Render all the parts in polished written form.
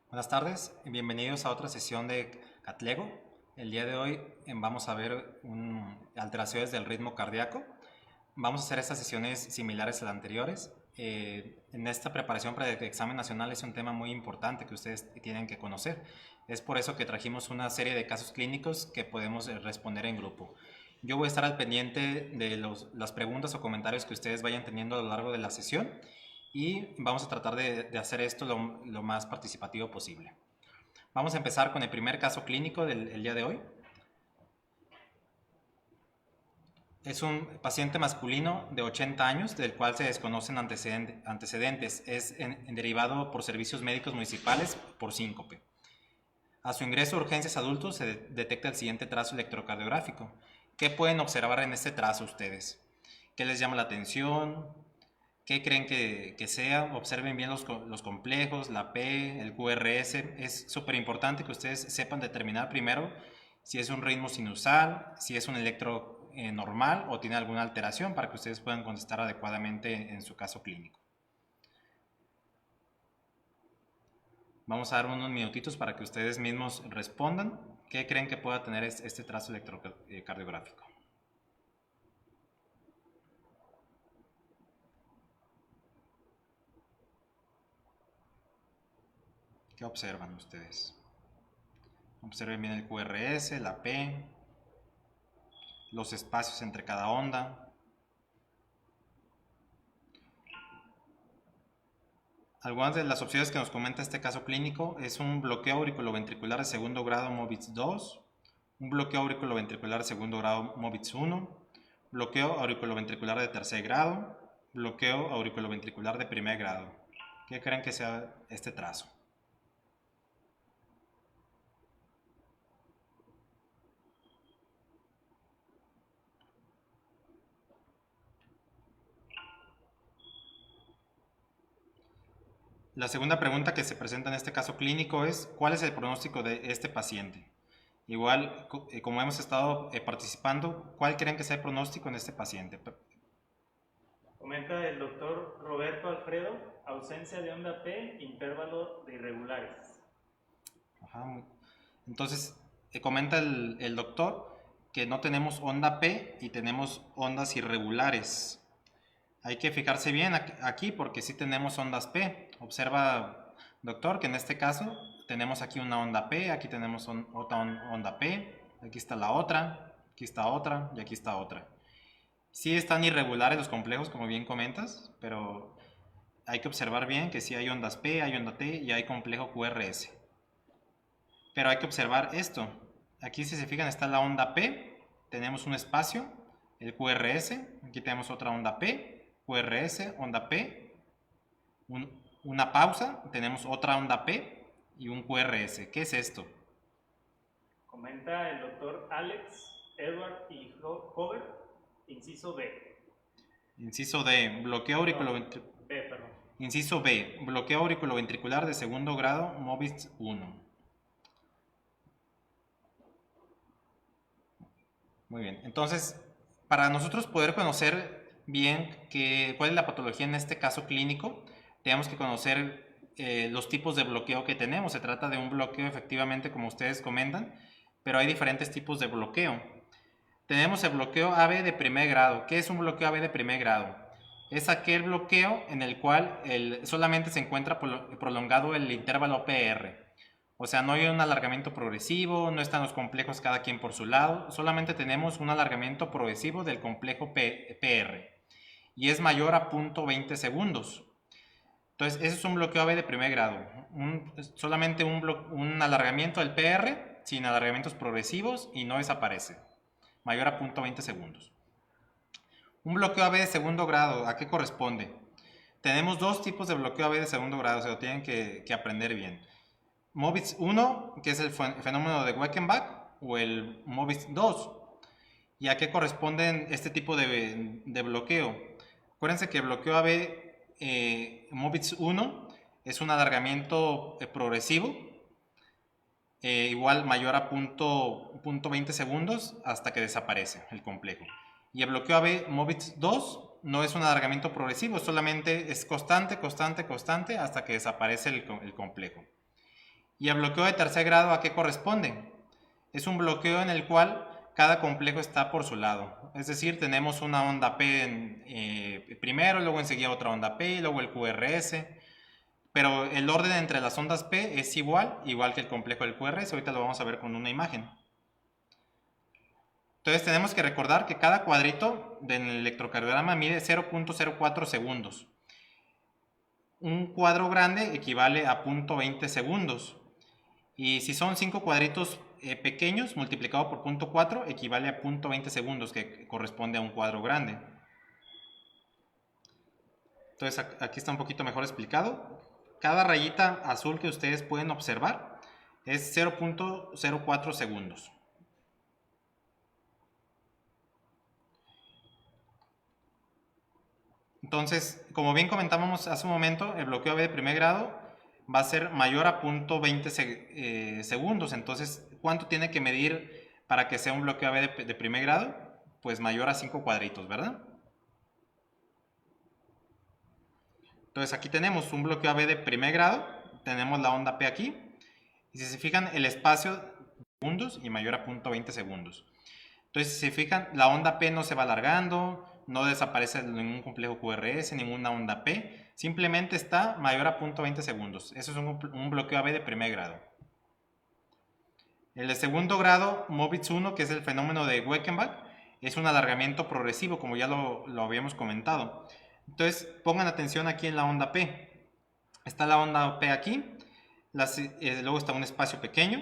Buenas tardes y bienvenidos a otra sesión de Catlego. El día de hoy vamos a ver alteraciones del ritmo cardíaco. Vamos a hacer estas sesiones similares a las anteriores. En esta preparación para el examen nacional es un tema muy importante que ustedes tienen que conocer. Es por eso que trajimos una serie de casos clínicos que podemos responder en grupo. Yo voy a estar al pendiente de las preguntas o comentarios que ustedes vayan teniendo a lo largo de la sesión y vamos a tratar de hacer esto lo más participativo posible. Vamos a empezar con el primer caso clínico del día de hoy. Es un paciente masculino de 80 años, del cual se desconocen antecedentes. Es derivado por servicios médicos municipales por síncope. A su ingreso a urgencias adultos se detecta el siguiente trazo electrocardiográfico. ¿Qué pueden observar en este trazo ustedes? ¿Qué les llama la atención? ¿Qué creen que sea? Observen bien los complejos, la P, el QRS. Es súper importante que ustedes sepan determinar primero si es un ritmo sinusal, si es un electro normal o tiene alguna alteración para que ustedes puedan contestar adecuadamente en su caso clínico. Vamos a dar unos minutitos para que ustedes mismos respondan. ¿Qué creen que pueda tener este trazo electrocardiográfico? ¿Qué observan ustedes? Observen bien el QRS, la P, los espacios entre cada onda. Algunas de las opciones que nos comenta este caso clínico es un bloqueo auriculoventricular de segundo grado MOVITS 2, un bloqueo auriculoventricular de segundo grado MOVITS 1, bloqueo auriculoventricular de tercer grado, bloqueo auriculoventricular de primer grado. ¿Qué creen que sea este trazo? La segunda pregunta que se presenta en este caso clínico es ¿cuál es el pronóstico de este paciente? Igual, como hemos estado participando, ¿cuál creen que sea el pronóstico en este paciente? Comenta el doctor Roberto Alfredo, ausencia de onda P, intervalo de irregulares. Ajá. Entonces, comenta el doctor que no tenemos onda P y tenemos ondas irregulares. Hay que fijarse bien aquí porque sí tenemos ondas P. Observa, doctor, que en este caso tenemos aquí una onda P, aquí tenemos otra onda P, aquí está la otra, aquí está otra y aquí está otra. Sí están irregulares los complejos, como bien comentas, pero hay que observar bien que sí hay ondas P, hay onda T y hay complejo QRS. Pero hay que observar esto. Aquí si se fijan está la onda P, tenemos un espacio, el QRS, aquí tenemos otra onda P, QRS, onda P, una pausa, tenemos otra onda P y un QRS. ¿Qué es esto? Comenta el doctor Alex, Edward y Hover, inciso B. Inciso D, bloqueo auriculoventricular. No, B, perdón. Inciso B, bloqueo auriculoventricular de segundo grado, MOVITS 1. Muy bien, entonces, para nosotros poder conocer bien cuál es la patología en este caso clínico, tenemos que conocer los tipos de bloqueo que tenemos. Se trata de un bloqueo efectivamente, como ustedes comentan, pero hay diferentes tipos de bloqueo. Tenemos el bloqueo AB de primer grado. ¿Qué es un bloqueo AB de primer grado? Es aquel bloqueo en el cual solamente se encuentra prolongado el intervalo PR. O sea, no hay un alargamiento progresivo, no están los complejos cada quien por su lado, solamente tenemos un alargamiento progresivo del complejo PR y es mayor a 0.20 segundos. Entonces, ese es un bloqueo AB de primer grado, solamente un alargamiento del PR sin alargamientos progresivos y no desaparece, mayor a 0.20 segundos. Un bloqueo AB de segundo grado, ¿a qué corresponde? Tenemos dos tipos de bloqueo AB de segundo grado, se lo tienen que aprender bien. MOVITS 1, que es el fenómeno de Weckenbach, o el MOVITS 2. ¿Y a qué corresponden este tipo de bloqueo? Acuérdense que el bloqueo AB MOVITS 1 es un alargamiento progresivo, igual mayor a 0.20 segundos hasta que desaparece el complejo. Y el bloqueo AB MOVITS 2 no es un alargamiento progresivo, solamente es constante, constante, constante hasta que desaparece el complejo. ¿Y el bloqueo de tercer grado a qué corresponde? Es un bloqueo en el cual cada complejo está por su lado. Es decir, tenemos una onda P primero, luego enseguida otra onda P, y luego el QRS. Pero el orden entre las ondas P es igual que el complejo del QRS. Ahorita lo vamos a ver con una imagen. Entonces tenemos que recordar que cada cuadrito del electrocardiograma mide 0.04 segundos. Un cuadro grande equivale a 0.20 segundos. Y si son 5 cuadritos pequeños, multiplicado por 0.4, equivale a 0.20 segundos, que corresponde a un cuadro grande. Entonces aquí está un poquito mejor explicado. Cada rayita azul que ustedes pueden observar es 0.04 segundos. Entonces, como bien comentábamos hace un momento, el bloqueo AB de primer grado va a ser mayor a 0.20 segundos. Entonces, ¿cuánto tiene que medir para que sea un bloqueo AB de primer grado? Pues mayor a 5 cuadritos, ¿verdad? Entonces aquí tenemos un bloqueo AB de primer grado, tenemos la onda P aquí, y si se fijan el espacio de segundos y mayor a 0.20 segundos. Entonces si se fijan la onda P no se va alargando, no desaparece ningún complejo QRS, ninguna onda P, simplemente está mayor a 0.20 segundos. Eso es un bloqueo AB de primer grado. El de segundo grado, Mobitz 1, que es el fenómeno de Weichenbach, es un alargamiento progresivo, como ya lo habíamos comentado. Entonces, pongan atención aquí en la onda P. Está la onda P aquí, luego está un espacio pequeño.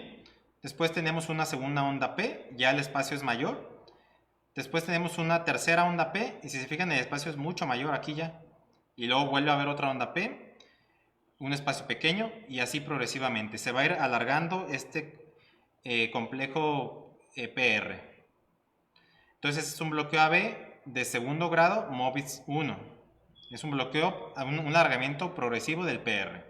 Después tenemos una segunda onda P, ya el espacio es mayor. Después tenemos una tercera onda P, y si se fijan el espacio es mucho mayor aquí ya. Y luego vuelve a haber otra onda P, un espacio pequeño, y así progresivamente. Se va a ir alargando este complejo PR. Entonces es un bloqueo AB de segundo grado Mobitz 1. Es un bloqueo, un alargamiento progresivo del PR.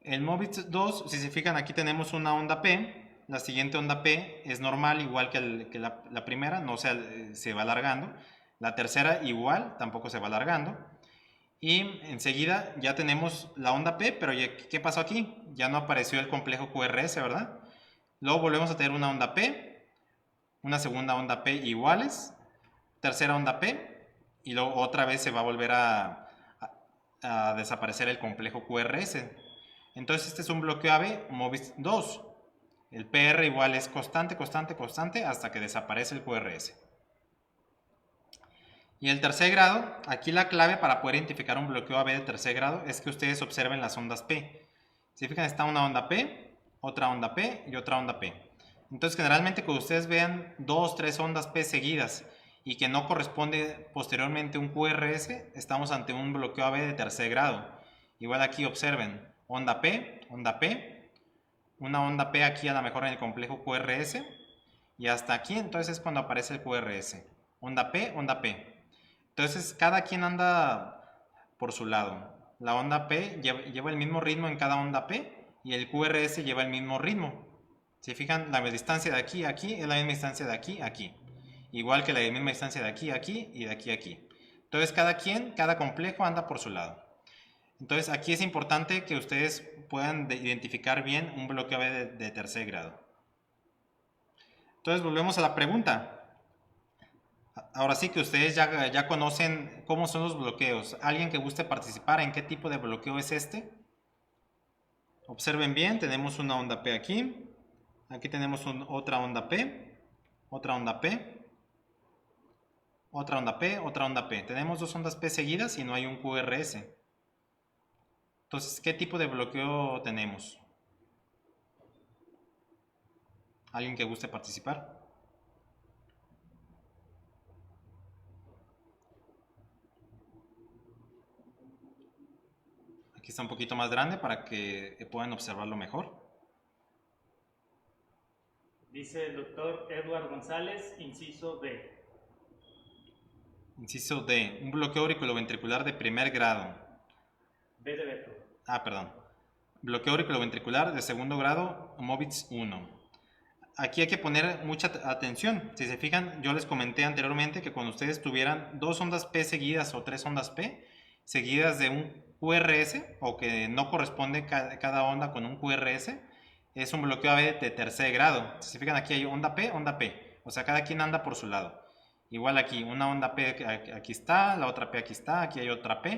El Mobitz 2, si se fijan aquí tenemos una onda P. La siguiente onda P es normal, igual que la primera, no se va alargando. La tercera igual, tampoco se va alargando. Y enseguida ya tenemos la onda P, pero ¿qué pasó aquí? Ya no apareció el complejo QRS, ¿verdad? Luego volvemos a tener una onda P, una segunda onda P iguales, tercera onda P, y luego otra vez se va a volver a desaparecer el complejo QRS. Entonces este es un bloqueo AB Mobitz 2. El PR igual es constante, constante, constante hasta que desaparece el QRS. Y el tercer grado, aquí la clave para poder identificar un bloqueo AB de tercer grado es que ustedes observen las ondas P. Si fijan, está una onda P, otra onda P y otra onda P. Entonces generalmente cuando ustedes vean 2, 3 ondas P seguidas y que no corresponde posteriormente un QRS, estamos ante un bloqueo AB de tercer grado. Igual aquí observen, onda P, una onda P aquí a lo mejor en el complejo QRS, y hasta aquí entonces es cuando aparece el QRS. Onda P, onda P. Entonces cada quien anda por su lado. La onda P lleva el mismo ritmo en cada onda P y el QRS lleva el mismo ritmo. Si fijan, la distancia de aquí a aquí es la misma distancia de aquí a aquí. Igual que la misma distancia de aquí a aquí y de aquí a aquí. Entonces cada complejo anda por su lado. Entonces aquí es importante que ustedes puedan identificar bien un bloqueo AB de tercer grado. Entonces volvemos a la pregunta. Ahora sí que ustedes ya conocen cómo son los bloqueos. ¿Alguien que guste participar en qué tipo de bloqueo es este? Observen bien, tenemos una onda P aquí. Aquí tenemos otra onda P, otra onda P, otra onda P, otra onda P. Tenemos dos ondas P seguidas y no hay un QRS. Entonces, ¿qué tipo de bloqueo tenemos? ¿Alguien que guste participar? Aquí está un poquito más grande para que puedan observarlo mejor. Dice el doctor Edward González, inciso D. Inciso D, un bloqueo auriculoventricular de primer grado. B de Beto. Perdón. Bloqueo auriculoventricular de segundo grado, Mobitz 1. Aquí hay que poner mucha atención. Si se fijan, yo les comenté anteriormente que cuando ustedes tuvieran dos ondas P seguidas o tres ondas P, seguidas de un QRS, o que no corresponde cada onda con un QRS, es un bloqueo AB de tercer grado. Si se fijan, aquí hay onda P, o sea, cada quien anda por su lado. Igual aquí, una onda P aquí está, la otra P aquí está, aquí hay otra P.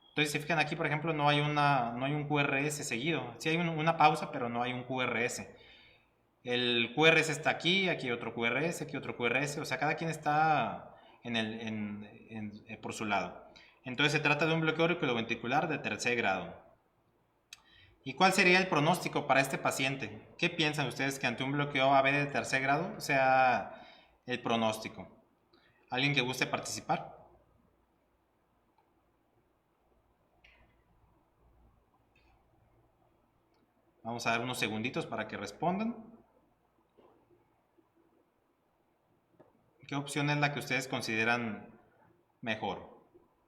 Entonces, si se fijan aquí, por ejemplo, no hay un QRS seguido. Sí hay una pausa, pero no hay un QRS. El QRS está aquí, aquí hay otro QRS, aquí otro QRS, o sea, cada quien está por su lado. Entonces se trata de un bloqueo auriculoventricular de tercer grado. ¿Y cuál sería el pronóstico para este paciente? ¿Qué piensan ustedes que ante un bloqueo AB de tercer grado sea el pronóstico? ¿Alguien que guste participar? Vamos a dar unos segunditos para que respondan. ¿Qué opción es la que ustedes consideran mejor?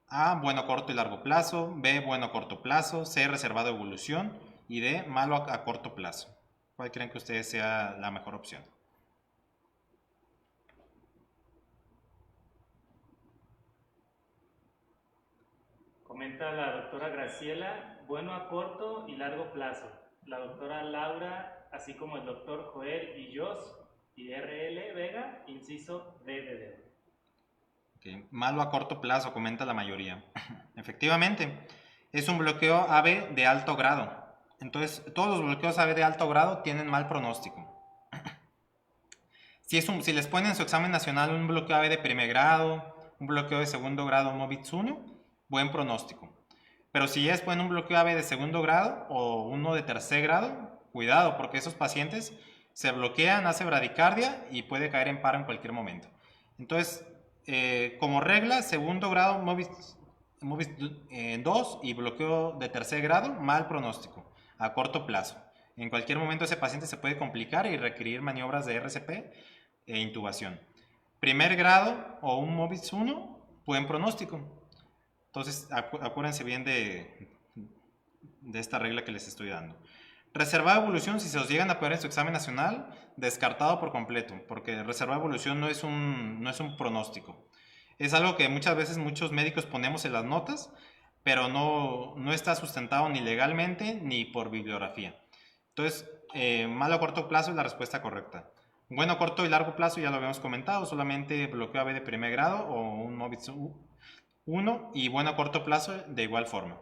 A, bueno, corto y largo plazo. B, bueno, corto plazo. C, reservado a evolución. Y D, malo a corto plazo. ¿Cuál creen que ustedes sea la mejor opción? Comenta la doctora Graciela, bueno a corto y largo plazo. La doctora Laura, así como el doctor Joel y Jos, y RL Vega, inciso D de dedo. Okay. Malo a corto plazo, comenta la mayoría. Efectivamente, es un bloqueo AB de alto grado. Entonces, todos los bloqueos AB de alto grado tienen mal pronóstico. Si les ponen en su examen nacional un bloqueo AB de primer grado, un bloqueo de segundo grado MOBITS 1, buen pronóstico. Pero si ya les ponen un bloqueo AB de segundo grado o uno de tercer grado, cuidado, porque esos pacientes se bloquean, hace bradicardia y puede caer en paro en cualquier momento. Entonces, como regla, segundo grado MOBITS 2 y bloqueo de tercer grado, mal pronóstico, a corto plazo. En cualquier momento ese paciente se puede complicar y requerir maniobras de RCP e intubación. Primer grado o un MOBITS 1, buen pronóstico. Entonces, acuérdense bien de esta regla que les estoy dando. Reservada evolución, si se os llegan a poner en su examen nacional, descartado por completo, porque reservada evolución no es un pronóstico. Es algo que muchas veces muchos médicos ponemos en las notas, pero no está sustentado ni legalmente ni por bibliografía. Entonces, malo a corto plazo es la respuesta correcta. Bueno, corto y largo plazo ya lo habíamos comentado, solamente bloqueo AB de primer grado o un MOBITS 1 y bueno a corto plazo de igual forma.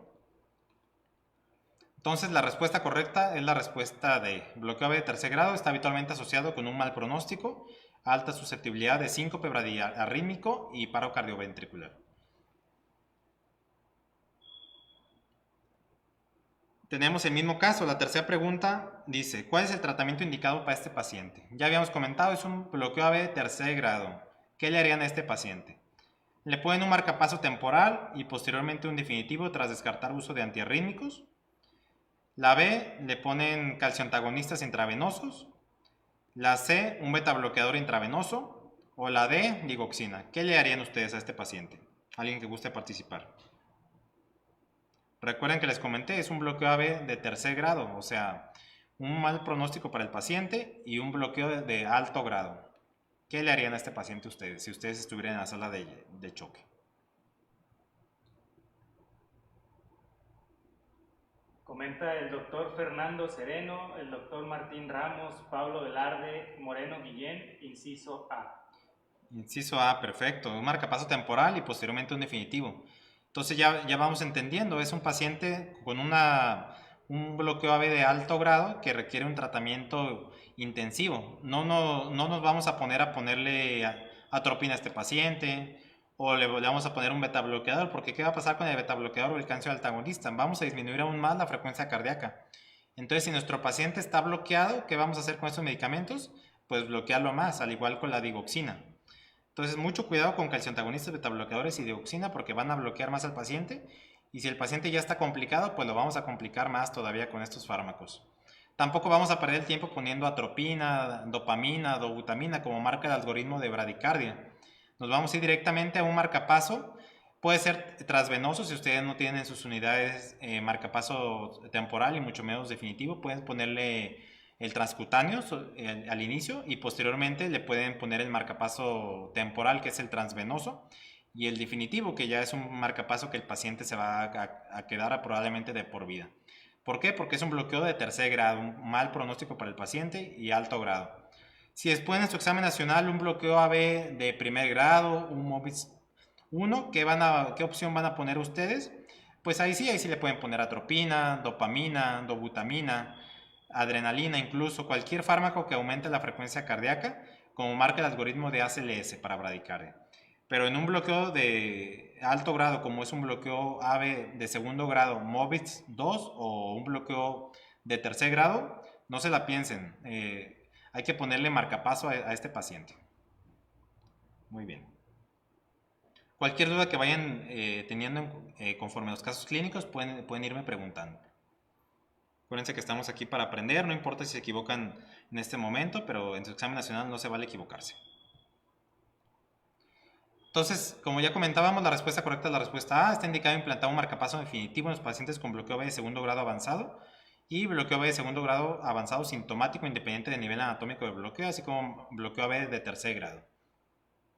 Entonces la respuesta correcta es la respuesta de bloqueo AB de tercer grado, está habitualmente asociado con un mal pronóstico, alta susceptibilidad de síncope bradiarrítmico y paro cardioventricular. Tenemos el mismo caso, la tercera pregunta dice, ¿cuál es el tratamiento indicado para este paciente? Ya habíamos comentado, es un bloqueo AB de tercer grado. ¿Qué le harían a este paciente? Le ponen un marcapaso temporal y posteriormente un definitivo tras descartar uso de antiarrítmicos. La B, le ponen calcioantagonistas intravenosos. La C, un beta bloqueador intravenoso. O la D, digoxina. ¿Qué le harían ustedes a este paciente? Alguien que guste participar. Recuerden que les comenté, es un bloqueo AB de tercer grado, o sea, un mal pronóstico para el paciente y un bloqueo de alto grado. ¿Qué le harían a este paciente ustedes si ustedes estuvieran en la sala de choque? Comenta el doctor Fernando Sereno, el doctor Martín Ramos, Pablo Velarde, Moreno Guillén, inciso A. Inciso A, perfecto. Un marcapaso temporal y posteriormente un definitivo. Entonces ya vamos entendiendo, es un paciente con un bloqueo AB de alto grado que requiere un tratamiento intensivo. No nos vamos a ponerle atropina a este paciente o le vamos a poner un beta bloqueador, porque ¿qué va a pasar con el beta bloqueador o el calcio antagonista? Vamos a disminuir aún más la frecuencia cardíaca. Entonces, si nuestro paciente está bloqueado, ¿qué vamos a hacer con estos medicamentos? Pues bloquearlo más, al igual con la digoxina. Entonces, mucho cuidado con calcioantagonistas, betabloqueadores y dioxina porque van a bloquear más al paciente. Y si el paciente ya está complicado, pues lo vamos a complicar más todavía con estos fármacos. Tampoco vamos a perder el tiempo poniendo atropina, dopamina, dobutamina como marca el algoritmo de bradicardia. Nos vamos a ir directamente a un marcapaso. Puede ser transvenoso si ustedes no tienen en sus unidades marcapaso temporal y mucho menos definitivo. Pueden ponerle el transcutáneo al inicio y posteriormente le pueden poner el marcapaso temporal que es el transvenoso y el definitivo, que ya es un marcapaso que el paciente se va a quedar probablemente de por vida. ¿Por qué? Porque es un bloqueo de tercer grado, un mal pronóstico para el paciente y alto grado. Si después en su examen nacional un bloqueo AB de primer grado, un MOBIS 1, ¿qué opción van a poner ustedes? Pues ahí sí le pueden poner atropina, dopamina, dobutamina, adrenalina, incluso cualquier fármaco que aumente la frecuencia cardíaca, como marca el algoritmo de ACLS para bradicardia. Pero en un bloqueo de alto grado, como es un bloqueo AB de segundo grado, MOBIS 2 o un bloqueo de tercer grado, no se la piensen. Hay que ponerle marcapaso a este paciente. Muy bien. Cualquier duda que vayan teniendo conforme a los casos clínicos pueden irme preguntando. Acuérdense que estamos aquí para aprender, no importa si se equivocan en este momento, pero en su examen nacional no se vale equivocarse. Entonces, como ya comentábamos, la respuesta correcta es la respuesta A. Está indicado implantar un marcapaso definitivo en los pacientes con bloqueo B de segundo grado avanzado y bloqueo B de segundo grado avanzado sintomático independiente del nivel anatómico del bloqueo, así como bloqueo B de tercer grado.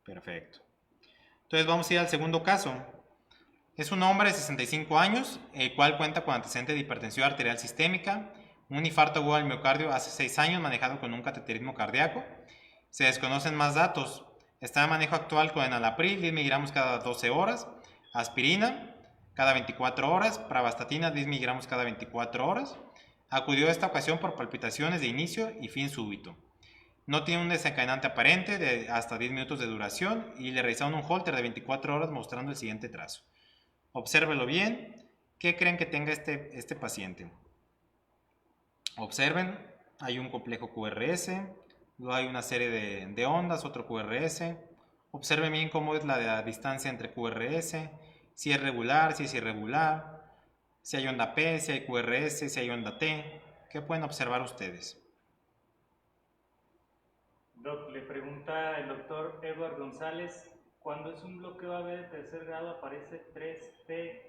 Perfecto. Entonces vamos a ir al segundo caso. Es un hombre de 65 años, el cual cuenta con antecedentes de hipertensión arterial sistémica, un infarto agudo al miocardio hace 6 años manejado con un cateterismo cardíaco. Se desconocen más datos. Está en manejo actual con enalapril, 10 miligramos cada 12 horas, aspirina cada 24 horas, pravastatina 10 miligramos cada 24 horas. Acudió a esta ocasión por palpitaciones de inicio y fin súbito. No tiene un desencadenante aparente de hasta 10 minutos de duración y le realizaron un holter de 24 horas mostrando el siguiente trazo. Obsérvelo bien. ¿Qué creen que tenga este paciente? Observen, hay un complejo QRS, luego hay una serie de ondas, otro QRS. Observen bien cómo es la distancia entre QRS, si es regular, si es irregular, si hay onda P, si hay QRS, si hay onda T. ¿Qué pueden observar ustedes? Doc, le pregunta el doctor Edward González, cuando es un bloqueo AB de tercer grado aparece 3P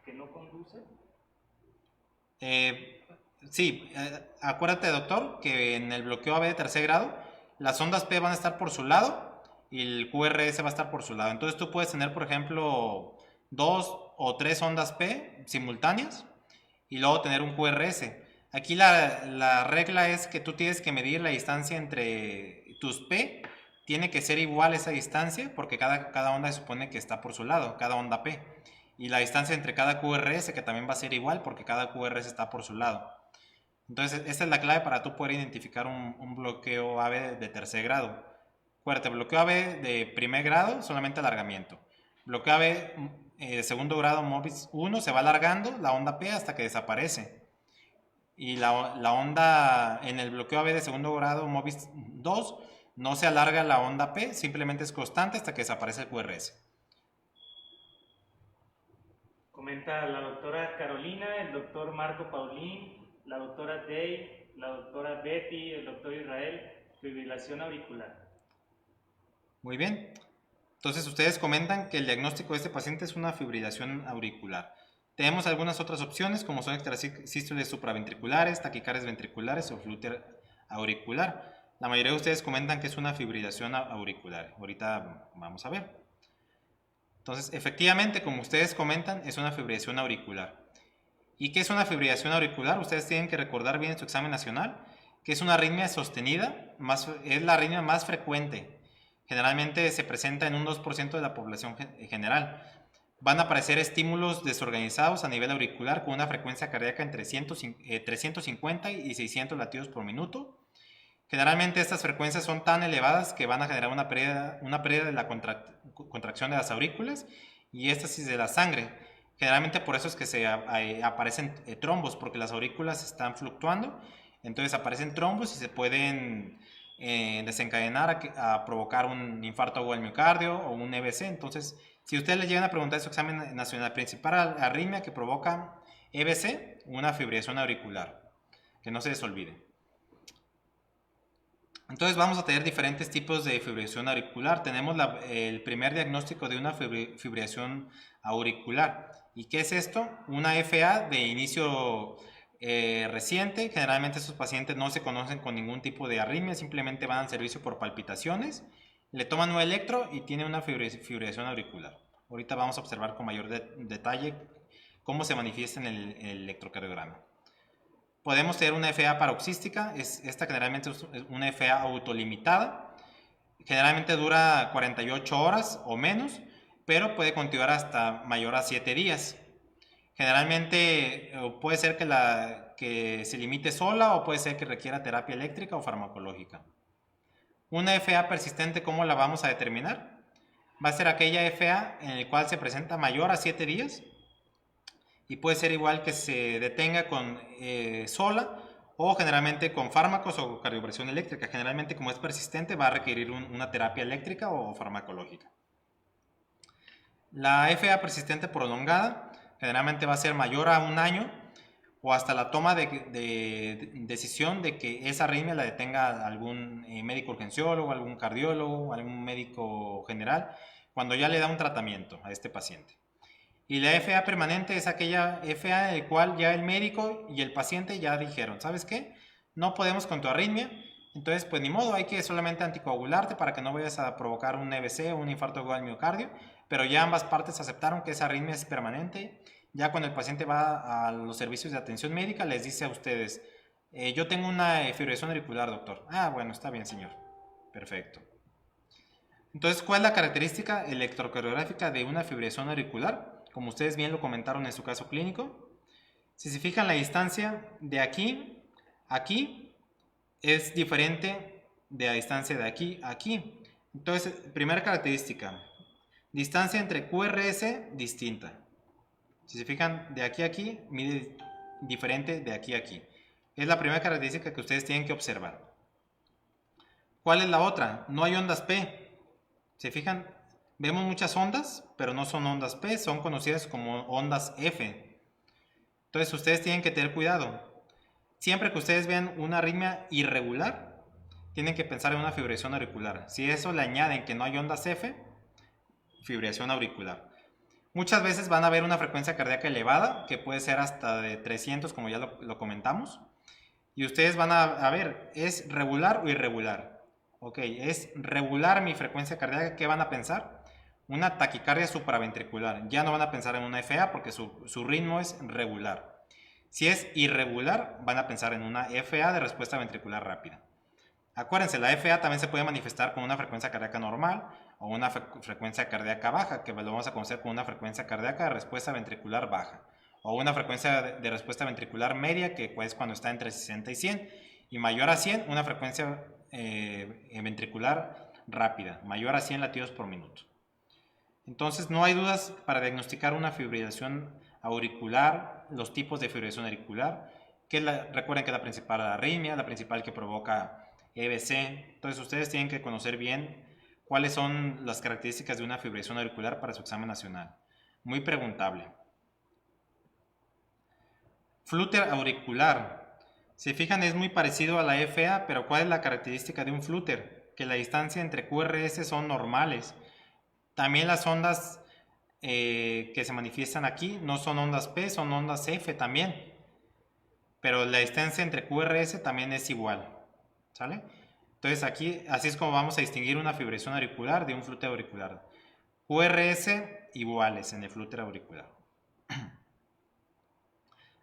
que no conduce. Sí, acuérdate, doctor, que en el bloqueo AB de tercer grado, las ondas P van a estar por su lado y el QRS va a estar por su lado. Entonces tú puedes tener, por ejemplo, 2 o 3 ondas P simultáneas y luego tener un QRS. Aquí la regla es que tú tienes que medir la distancia entre tus P, tiene que ser igual esa distancia porque cada onda se supone que está por su lado, cada onda P. Y la distancia entre cada QRS que también va a ser igual porque cada QRS está por su lado. Entonces, esta es la clave para tú poder identificar un bloqueo AB de tercer grado. Acuérdate, bloqueo AB de primer grado, solamente alargamiento. Bloqueo AB de segundo grado, MOBIS 1, se va alargando la onda P hasta que desaparece. Y la onda en el bloqueo AB de segundo grado, MOBIS 2, no se alarga la onda P, simplemente es constante hasta que desaparece el QRS. Comenta la doctora Carolina, el doctor Marco Paulín, la doctora Day, la doctora Betty, el doctor Israel, fibrilación auricular. Muy bien. Entonces ustedes comentan que el diagnóstico de este paciente es una fibrilación auricular. Tenemos algunas otras opciones como son extrasístoles supraventriculares, taquicardias ventriculares o flúter auricular. La mayoría de ustedes comentan que es una fibrilación auricular. Ahorita vamos a ver. Entonces, efectivamente, como ustedes comentan, es una fibrilación auricular. ¿Y qué es una fibrilación auricular? Ustedes tienen que recordar bien en su examen nacional que es una arritmia sostenida, es la arritmia más frecuente. Generalmente se presenta en un 2% de la población general. Van a aparecer estímulos desorganizados a nivel auricular con una frecuencia cardíaca entre 350 y 600 latidos por minuto. Generalmente estas frecuencias son tan elevadas que van a generar una pérdida de la contracción de las aurículas y éstasis de la sangre. Generalmente por eso es que aparecen trombos, porque las aurículas están fluctuando, entonces aparecen trombos y se pueden desencadenar a provocar un infarto agudo al miocardio o un EBC. Entonces, si ustedes les llegan a preguntar en su examen nacional, principal arritmia que provoca EBC, una fibrilación auricular, que no se les olvide. Entonces vamos a tener diferentes tipos de fibrilación auricular. Tenemos el primer diagnóstico de una fibrilación auricular. ¿Y qué es esto? Una FA de inicio reciente. Generalmente estos pacientes no se conocen con ningún tipo de arritmia, simplemente van al servicio por palpitaciones. Le toman un electro y tiene una fibrilación auricular. Ahorita vamos a observar con mayor detalle cómo se manifiesta en el electrocardiograma. Podemos tener una FA paroxística, esta generalmente es una FA autolimitada, generalmente dura 48 horas o menos, pero puede continuar hasta mayor a 7 días. Generalmente puede ser que se limite sola o puede ser que requiera terapia eléctrica o farmacológica. Una FA persistente, ¿cómo la vamos a determinar? Va a ser aquella FA en la cual se presenta mayor a 7 días y puede ser igual que se detenga sola o generalmente con fármacos o cardiopresión eléctrica. Generalmente, como es persistente, va a requerir una terapia eléctrica o farmacológica. La FA persistente prolongada generalmente va a ser mayor a un año o hasta la toma de decisión de que esa arritmia la detenga algún médico urgenciólogo, algún cardiólogo, algún médico general, cuando ya le da un tratamiento a este paciente. Y la FA permanente es aquella FA en la cual ya el médico y el paciente ya dijeron, ¿sabes qué? No podemos con tu arritmia, entonces pues ni modo, hay que solamente anticoagularte para que no vayas a provocar un EBC o un infarto agudo al miocardio, pero ya ambas partes aceptaron que esa arritmia es permanente. Ya cuando el paciente va a los servicios de atención médica, les dice a ustedes, yo tengo una fibrilación auricular, doctor. Ah, bueno, está bien, señor. Perfecto. Entonces, ¿cuál es la característica electrocardiográfica de una fibrilación auricular? Como ustedes bien lo comentaron en su caso clínico. Si se fijan, la distancia de aquí a aquí es diferente de la distancia de aquí a aquí. Entonces, primera característica, distancia entre QRS distinta. Si se fijan, de aquí a aquí mide diferente de aquí a aquí. Es la primera característica que ustedes tienen que observar. ¿Cuál es la otra? No hay ondas P. Se fijan, vemos muchas ondas, pero no son ondas P, son conocidas como ondas F. Entonces ustedes tienen que tener cuidado. Siempre que ustedes vean una arritmia irregular, tienen que pensar en una fibrilación auricular. Si eso le añaden que no hay ondas F, fibrilación auricular. Muchas veces van a ver una frecuencia cardíaca elevada, que puede ser hasta de 300, como ya lo comentamos. Y ustedes van a ver, ¿es regular o irregular? Ok, es regular mi frecuencia cardíaca, ¿qué van a pensar? Una taquicardia supraventricular. Ya no van a pensar en una FA porque su ritmo es regular. Si es irregular, van a pensar en una FA de respuesta ventricular rápida. Acuérdense, la FA también se puede manifestar con una frecuencia cardíaca normal o una frecuencia cardíaca baja, que lo vamos a conocer con una frecuencia cardíaca de respuesta ventricular baja, o una frecuencia de respuesta ventricular media, que es cuando está entre 60 y 100, y mayor a 100, una frecuencia ventricular rápida, mayor a 100 latidos por minuto. Entonces, no hay dudas para diagnosticar una fibrilación auricular, los tipos de fibrilación auricular, recuerden que la principal es la arritmia, la principal que provoca EBC. Entonces, ustedes tienen que conocer bien cuáles son las características de una fibrilación auricular para su examen nacional. Muy preguntable. Flúter auricular. Si fijan, es muy parecido a la FA, pero ¿cuál es la característica de un flúter? Que la distancia entre QRS son normales. También las ondas que se manifiestan aquí no son ondas P, son ondas F también. Pero la distancia entre QRS también es igual. ¿Sale? Entonces aquí, así es como vamos a distinguir una fibrilación auricular de un flúter auricular. QRS iguales en el flúter auricular.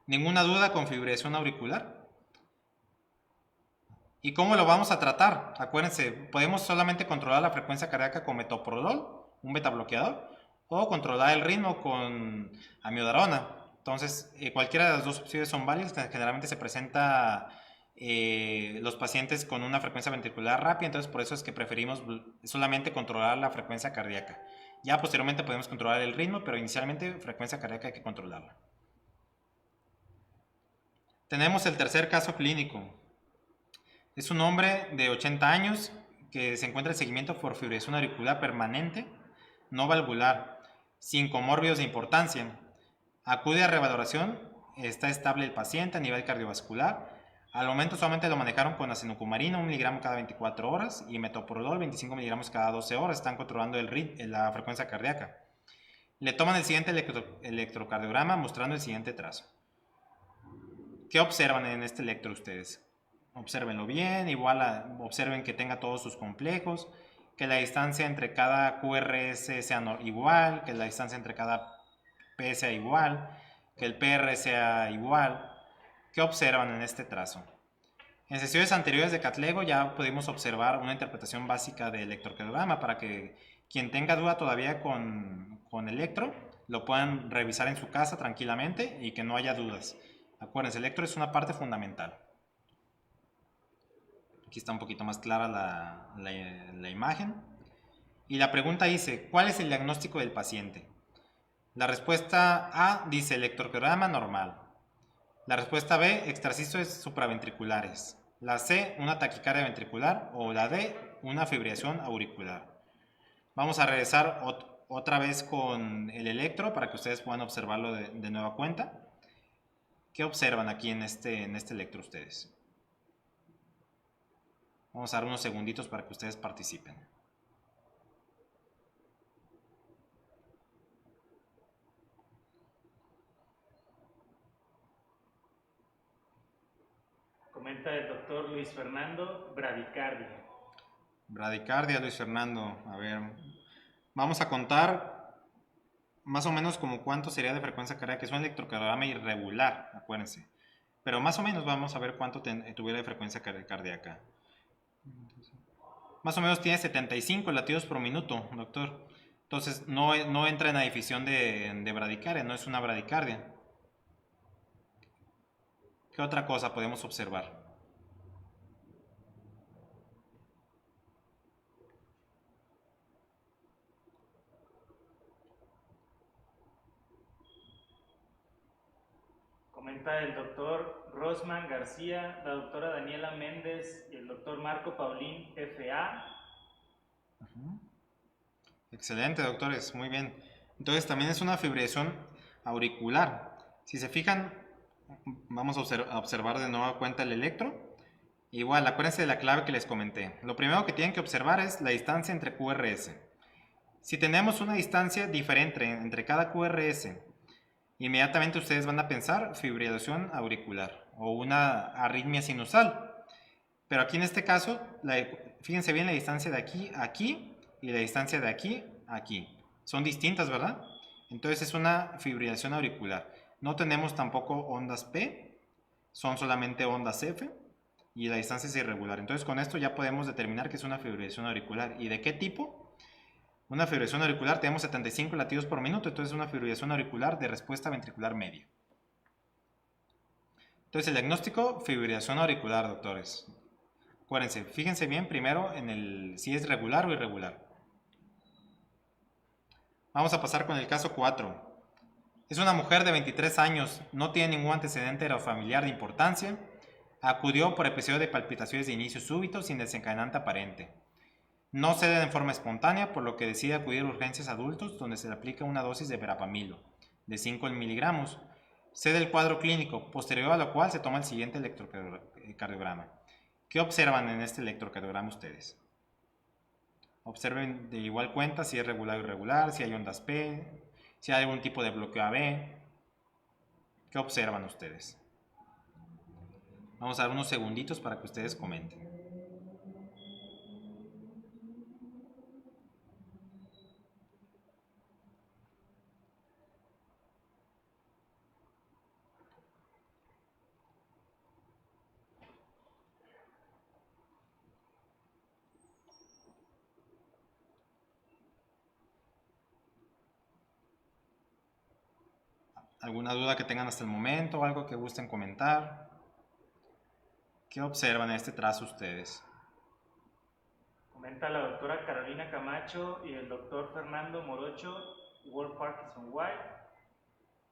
¿Ninguna duda con fibrilación auricular? ¿Y cómo lo vamos a tratar? Acuérdense, podemos solamente controlar la frecuencia cardíaca con metoprolol, un beta bloqueador, o controlar el ritmo con amiodarona. Entonces, cualquiera de las dos opciones son válidas. Generalmente se presenta los pacientes con una frecuencia ventricular rápida, entonces por eso es que preferimos solamente controlar la frecuencia cardíaca. Ya posteriormente podemos controlar el ritmo, pero inicialmente frecuencia cardíaca hay que controlarla. Tenemos el tercer caso clínico. Es un hombre de 80 años que se encuentra en seguimiento por fibrilación auricular permanente, no valvular, sin comórbidos de importancia. Acude a revaloración, está estable el paciente a nivel cardiovascular. Al momento solamente lo manejaron con acenocumarina, 1 miligramo cada 24 horas, y metoprolol, 25 miligramos cada 12 horas. Están controlando la frecuencia cardíaca. Le toman el siguiente electrocardiograma mostrando el siguiente trazo. ¿Qué observan en este electro ustedes? Obsérvenlo bien, igual observen que tenga todos sus complejos que la distancia entre cada QRS sea igual, que la distancia entre cada P sea igual, que el PR sea igual. ¿Qué observan en este trazo? En sesiones anteriores de CATLEGO ya pudimos observar una interpretación básica de electrocardiograma para que quien tenga duda todavía con electro lo puedan revisar en su casa tranquilamente y que no haya dudas. Acuérdense, electro es una parte fundamental. Aquí está un poquito más clara la imagen. Y la pregunta dice, ¿cuál es el diagnóstico del paciente? La respuesta A dice electrocardiograma normal. La respuesta B, extracistores supraventriculares. La C, una taquicardia ventricular. O la D, una fibrilación auricular. Vamos a regresar otra vez con el electro para que ustedes puedan observarlo de nueva cuenta. ¿Qué observan aquí en este electro ustedes? Vamos a dar unos segunditos para que ustedes participen. Comenta el doctor Luis Fernando, bradicardia. Bradicardia, Luis Fernando. A ver, vamos a contar más o menos como cuánto sería de frecuencia cardíaca. Es un electrocardiograma irregular, acuérdense. Pero más o menos vamos a ver cuánto tuviera de frecuencia cardíaca. Más o menos tiene 75 latidos por minuto, doctor. Entonces no entra en la definición de bradicardia, no es una bradicardia. ¿Qué otra cosa podemos observar? Comenta el doctor Rosman García, la doctora Daniela Méndez y el doctor Marco Paulín, FA. Excelente, doctores, muy bien. Entonces también es una fibrilación auricular. Si se fijan, vamos a observar de nuevo cuenta el electro. Igual, acuérdense de la clave que les comenté. Lo primero que tienen que observar es la distancia entre QRS. Si tenemos una distancia diferente entre cada QRS, inmediatamente ustedes van a pensar fibrilación auricular o una arritmia sinusal. Pero aquí en este caso, fíjense bien la distancia de aquí a aquí y la distancia de aquí a aquí. Son distintas, ¿verdad? Entonces es una fibrilación auricular. No tenemos tampoco ondas P, son solamente ondas F y la distancia es irregular. Entonces con esto ya podemos determinar que es una fibrilación auricular. ¿Y de qué tipo? Una fibrilación auricular, tenemos 75 latidos por minuto, entonces es una fibrilación auricular de respuesta ventricular media. Entonces el diagnóstico, fibrilación auricular, doctores. Acuérdense, fíjense bien primero en si es regular o irregular. Vamos a pasar con el caso 4. Es una mujer de 23 años, no tiene ningún antecedente familiar de importancia. Acudió por episodio de palpitaciones de inicio súbito sin desencadenante aparente. No cede en forma espontánea, por lo que decide acudir a urgencias adultos, donde se le aplica una dosis de verapamilo de 5 miligramos. Cede el cuadro clínico, posterior a lo cual se toma el siguiente electrocardiograma. ¿Qué observan en este electrocardiograma ustedes? Observen de igual cuenta si es regular o irregular, si hay ondas P, si hay algún tipo de bloqueo AB. ¿Qué observan ustedes? Vamos a dar unos segunditos para que ustedes comenten. ¿Alguna duda que tengan hasta el momento o algo que gusten comentar? ¿Qué observan en este trazo ustedes? Comenta la doctora Carolina Camacho y el doctor Fernando Morocho, World Parkinson White.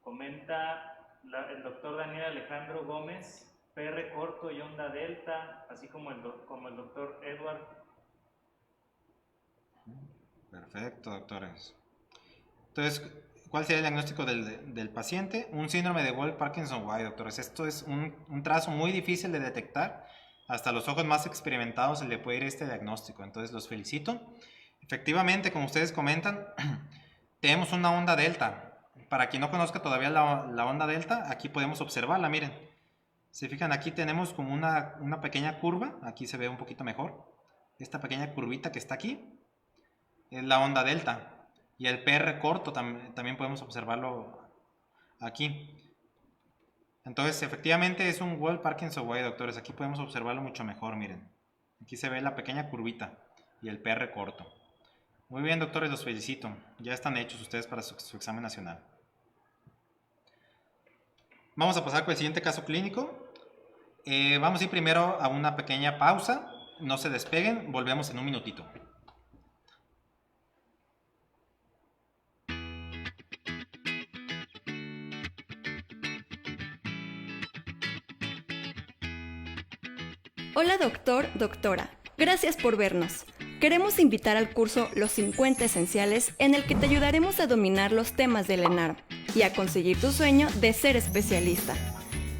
Comenta el doctor Daniel Alejandro Gómez, PR corto y onda delta, así como el doctor Edward. Perfecto, doctores. Entonces, ¿cuál sería el diagnóstico del paciente? Un síndrome de Wolff Parkinson White, doctores. Esto es un trazo muy difícil de detectar. Hasta los ojos más experimentados se le puede ir este diagnóstico. Entonces, los felicito. Efectivamente, como ustedes comentan, tenemos una onda delta. Para quien no conozca todavía la onda delta, aquí podemos observarla, miren. Se fijan, aquí tenemos como una pequeña curva. Aquí se ve un poquito mejor. Esta pequeña curvita que está aquí. es la onda delta. Y el PR corto también podemos observarlo aquí. Entonces, efectivamente es un Well-Parkinson-White, doctores. Aquí podemos observarlo mucho mejor, miren. Aquí se ve la pequeña curvita y el PR corto. Muy bien, doctores, los felicito. Ya están hechos ustedes para su examen nacional. Vamos a pasar con el siguiente caso clínico. Vamos a ir primero a una pequeña pausa. No se despeguen, volvemos en un minutito. Hola doctor, doctora. Gracias por vernos. Queremos invitar al curso Los 50 Esenciales, en el que te ayudaremos a dominar los temas del ENARM y a conseguir tu sueño de ser especialista.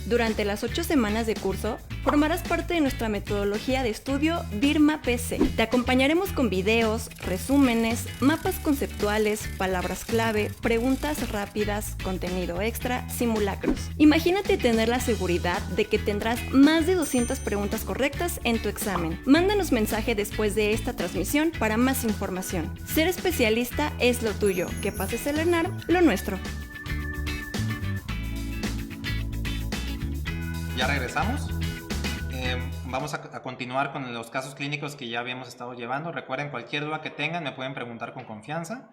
Durante las 8 semanas de curso, formarás parte de nuestra metodología de estudio BIRMA-PC. Te acompañaremos con videos, resúmenes, mapas conceptuales, palabras clave, preguntas rápidas, contenido extra, simulacros. Imagínate tener la seguridad de que tendrás más de 200 preguntas correctas en tu examen. Mándanos mensaje después de esta transmisión para más información. Ser especialista es lo tuyo. Que pases el ENARM, lo nuestro. Ya regresamos. Vamos a continuar con los casos clínicos que ya habíamos estado llevando. Recuerden, cualquier duda que tengan me pueden preguntar con confianza.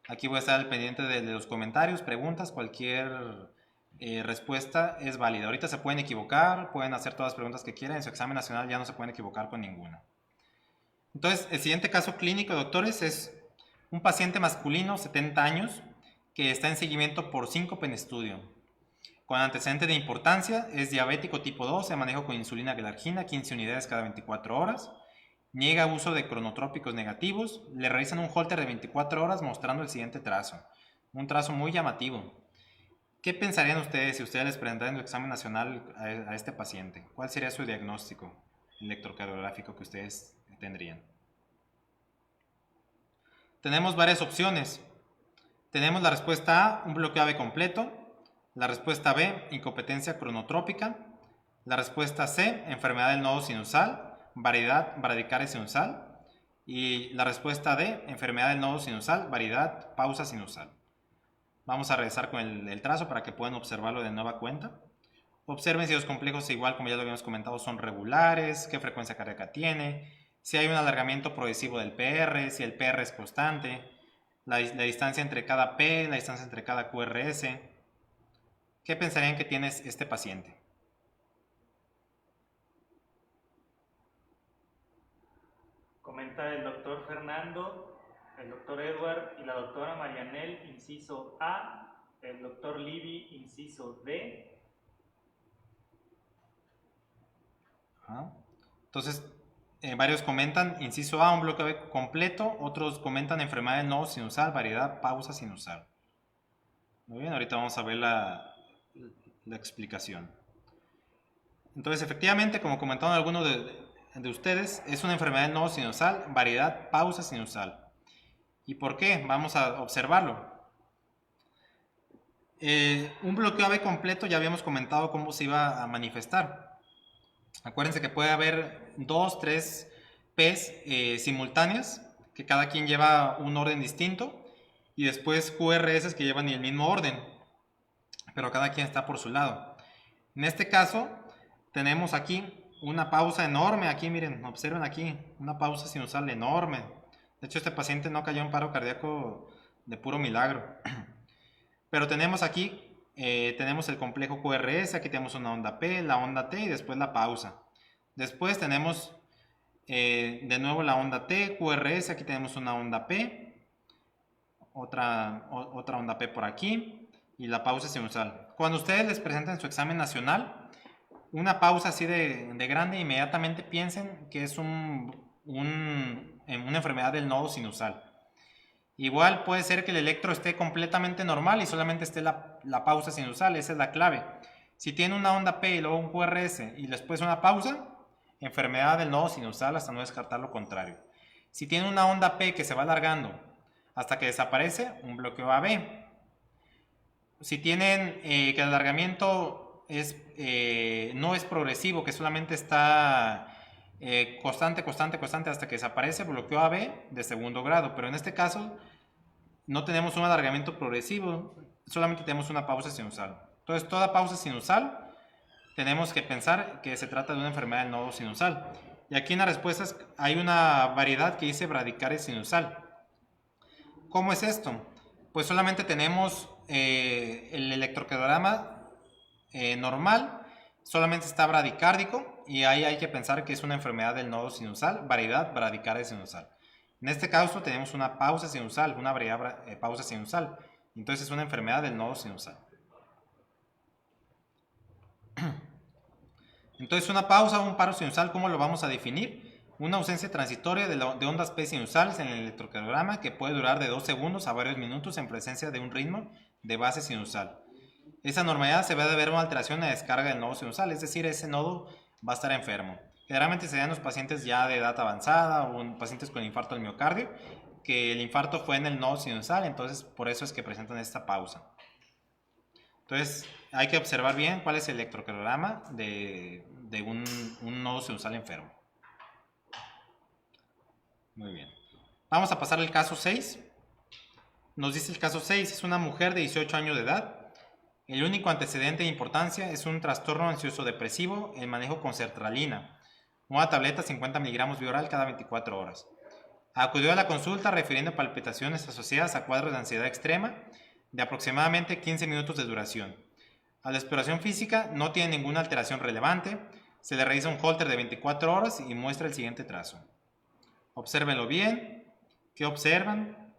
Aquí voy a estar al pendiente de los comentarios, preguntas, cualquier respuesta es válida. Ahorita se pueden equivocar, pueden hacer todas las preguntas que quieran. En su examen nacional ya no se pueden equivocar con ninguna. Entonces, el siguiente caso clínico, doctores, es un paciente masculino, 70 años, que está en seguimiento por síncope en estudio. Con antecedente de importancia, es diabético tipo 2, se maneja con insulina glargina, 15 unidades cada 24 horas. Niega uso de cronotrópicos negativos. Le realizan un holter de 24 horas mostrando el siguiente trazo. Un trazo muy llamativo. ¿Qué pensarían ustedes si ustedes les presentaran en su examen nacional a este paciente? ¿Cuál sería su diagnóstico electrocardiográfico que ustedes tendrían? Tenemos varias opciones. Tenemos la respuesta A, un bloqueo AV completo. La respuesta B, incompetencia cronotrópica. La respuesta C, enfermedad del nodo sinusal, variedad bradicardia sinusal. Y la respuesta D, enfermedad del nodo sinusal, variedad pausa sinusal. Vamos a regresar con el trazo para que puedan observarlo de nueva cuenta. Observen si los complejos, igual como ya lo habíamos comentado, son regulares, qué frecuencia cardíaca tiene, si hay un alargamiento progresivo del PR, si el PR es constante, la distancia entre cada P, la distancia entre cada QRS. ¿Qué pensarían que tiene este paciente? Comenta el doctor Fernando, el doctor Edward y la doctora Marianel, inciso A, el doctor Libby, inciso D. Entonces, varios comentan inciso A, un bloqueo completo, otros comentan enfermedad del nodo sinusal, variedad pausa sinusal. Muy bien, ahorita vamos a ver la explicación. Entonces, efectivamente, como comentaron algunos de ustedes, es una enfermedad del nodo sinusal, variedad pausa sinusal. ¿Y por qué? Vamos a observarlo. Un bloqueo AV completo ya habíamos comentado cómo se iba a manifestar. Acuérdense que puede haber 2, 3 P's simultáneas, que cada quien lleva un orden distinto, y después QRS que llevan el mismo orden, pero cada quien está por su lado. En este caso, tenemos aquí una pausa enorme. Aquí, miren, observen aquí, una pausa sinusal enorme. De hecho, este paciente no cayó en paro cardíaco de puro milagro. Pero tenemos aquí, tenemos el complejo QRS, aquí tenemos una onda P, la onda T y después la pausa. Después tenemos de nuevo la onda T, QRS, aquí tenemos una onda P, otra onda P por aquí y la pausa sinusal. Cuando ustedes les presenten su examen nacional, una pausa así de grande, inmediatamente piensen que es una enfermedad del nodo sinusal. Igual puede ser que el electro esté completamente normal y solamente esté la pausa sinusal, esa es la clave. Si tiene una onda P y luego un QRS y después una pausa, enfermedad del nodo sinusal hasta no descartar lo contrario. Si tiene una onda P que se va alargando hasta que desaparece, un bloqueo AB. Si tienen que el alargamiento no es progresivo, que solamente está constante hasta que desaparece, bloqueo AB de segundo grado, pero en este caso no tenemos un alargamiento progresivo, solamente tenemos una pausa sinusal. Entonces, toda pausa sinusal tenemos que pensar que se trata de una enfermedad del nodo sinusal. Y aquí en las respuestas hay una variedad que dice bradicardia sinusal. ¿Cómo es esto? Pues solamente tenemos el electrocardiograma normal, solamente está bradicárdico y ahí hay que pensar que es una enfermedad del nodo sinusal, variedad bradicardia sinusal. En este caso tenemos una pausa sinusal, una variedad pausa sinusal, entonces es una enfermedad del nodo sinusal. Entonces una pausa o un paro sinusal, ¿cómo lo vamos a definir? Una ausencia transitoria de ondas P sinusales en el electrocardiograma que puede durar de 2 segundos a varios minutos en presencia de un ritmo de base sinusal. Esa normalidad se va a deber a una alteración en la descarga del nodo sinusal, es decir, ese nodo va a estar enfermo. Generalmente se dan los pacientes ya de edad avanzada o en pacientes con infarto del miocardio, que el infarto fue en el nodo sinusal, entonces por eso es que presentan esta pausa. Entonces hay que observar bien cuál es el electrocardiograma de un nodo sinusal enfermo. Muy bien. Vamos a pasar al caso 6. Nos dice el caso 6, es una mujer de 18 años de edad. El único antecedente de importancia es un trastorno ansioso depresivo en manejo con sertralina, una tableta 50 miligramos vía oral cada 24 horas. Acudió a la consulta refiriendo palpitaciones asociadas a cuadros de ansiedad extrema de aproximadamente 15 minutos de duración. A la exploración física no tiene ninguna alteración relevante, se le realiza un Holter de 24 horas y muestra el siguiente trazo. Obsérvenlo bien, ¿qué observan?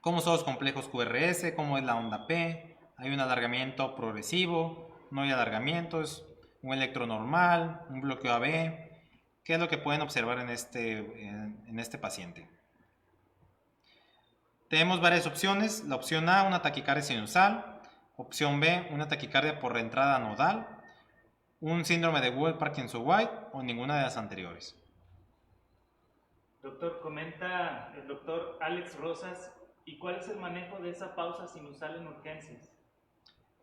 ¿Cómo son los complejos QRS? ¿Cómo es la onda P? ¿Hay un alargamiento progresivo? ¿No hay alargamientos? ¿Un electro normal? ¿Un bloqueo AB? ¿Qué es lo que pueden observar en este paciente? Tenemos varias opciones. La opción A, una taquicardia sinusal. Opción B, una taquicardia por reentrada nodal. Un síndrome de Wolff-Parkinson-White o ninguna de las anteriores. Doctor, comenta el doctor Alex Rosas, ¿y cuál es el manejo de esa pausa sinusal en urgencias?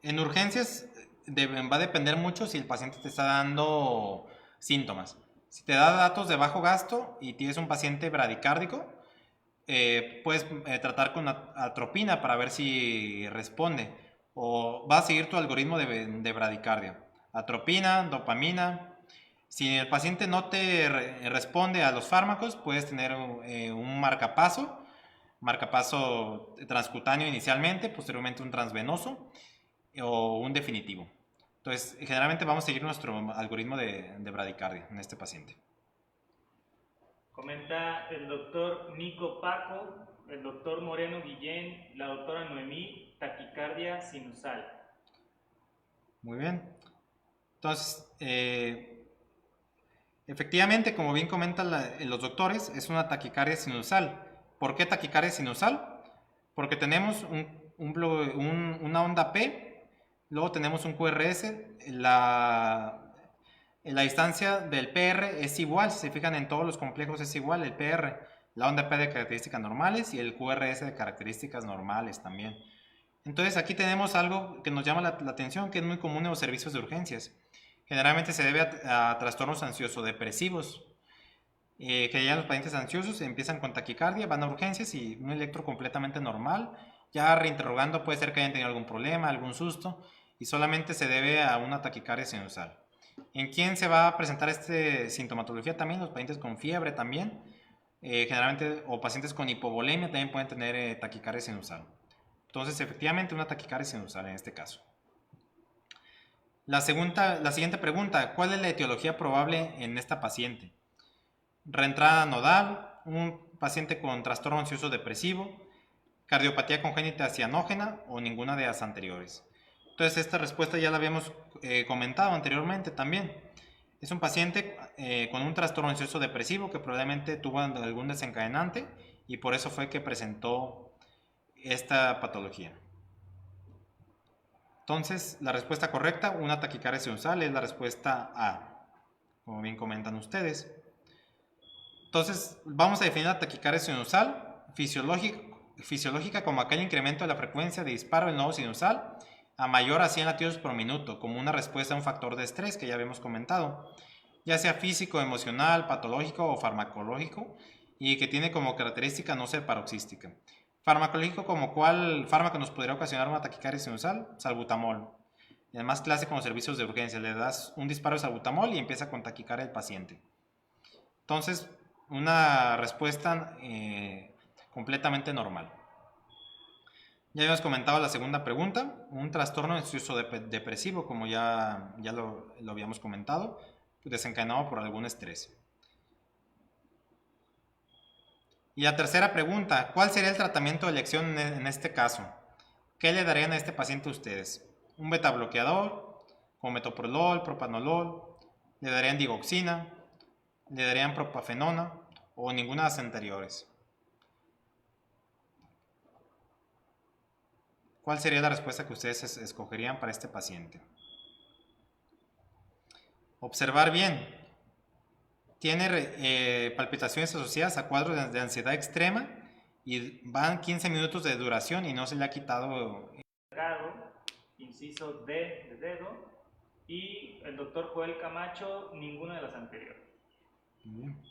En urgencias va a depender mucho si el paciente te está dando síntomas. Si te da datos de bajo gasto y tienes un paciente bradicárdico, puedes tratar con atropina para ver si responde o va a seguir tu algoritmo de bradicardia. Atropina, dopamina. Si el paciente no te responde a los fármacos, puedes tener un marcapaso transcutáneo inicialmente, posteriormente un transvenoso o un definitivo. Entonces, generalmente vamos a seguir nuestro algoritmo de bradicardia en este paciente. Comenta el doctor Nico Paco, el doctor Moreno Guillén, la doctora Noemí, taquicardia sinusal. Muy bien. Entonces, efectivamente, como bien comentan los doctores, es una taquicardia sinusal. ¿Por qué taquicardia sinusal? Porque tenemos una onda P, luego tenemos un QRS, la distancia del PR es igual, si se fijan en todos los complejos es igual, el PR, la onda P de características normales y el QRS de características normales también. Entonces aquí tenemos algo que nos llama la atención, que es muy común en los servicios de urgencias. Generalmente se debe a trastornos ansioso-depresivos, que ya los pacientes ansiosos empiezan con taquicardia, van a urgencias y un electro completamente normal, ya reinterrogando puede ser que hayan tenido algún problema, algún susto, y solamente se debe a una taquicardia sinusal. ¿En quién se va a presentar esta sintomatología? También los pacientes con fiebre también, generalmente, o pacientes con hipovolemia también pueden tener taquicardia sinusal. Entonces, efectivamente, una taquicardia sinusal en este caso. La siguiente pregunta, ¿cuál es la etiología probable en esta paciente? Reentrada nodal, un paciente con trastorno ansioso depresivo, cardiopatía congénita cianógena o ninguna de las anteriores. Entonces esta respuesta ya la habíamos comentado anteriormente también. Es un paciente con un trastorno ansioso depresivo que probablemente tuvo algún desencadenante y por eso fue que presentó esta patología. Entonces la respuesta correcta, una taquicardia sinusal, es la respuesta A, como bien comentan ustedes. Entonces vamos a definir la taquicardia sinusal fisiológica como aquel incremento de la frecuencia de disparo del nodo sinusal a mayor a 100 latidos por minuto, como una respuesta a un factor de estrés que ya habíamos comentado. ya sea físico, emocional, patológico o farmacológico, y que tiene como característica no ser paroxística. Farmacológico, como cuál fármaco nos podría ocasionar una taquicardia sinusal, salbutamol. El más clásico en los servicios de urgencia, le das un disparo de salbutamol y empieza con taquicardia el paciente. Entonces, una respuesta completamente normal. Ya habíamos comentado la segunda pregunta, un trastorno ansioso depresivo, como ya lo habíamos comentado, desencadenado por algún estrés. Y la tercera pregunta, ¿cuál sería el tratamiento de elección en este caso? ¿Qué le darían a este paciente ustedes? ¿Un beta bloqueador, como metoprolol, propanolol? ¿Le darían digoxina? ¿Le darían propafenona? ¿O ninguna de las anteriores? ¿Cuál sería la respuesta que ustedes escogerían para este paciente? Observar bien. Tiene palpitaciones asociadas a cuadros de ansiedad extrema y van 15 minutos de duración y no se le ha quitado. Inciso D de dedo. Y el doctor Joel Camacho, ninguna de las anteriores. Bien.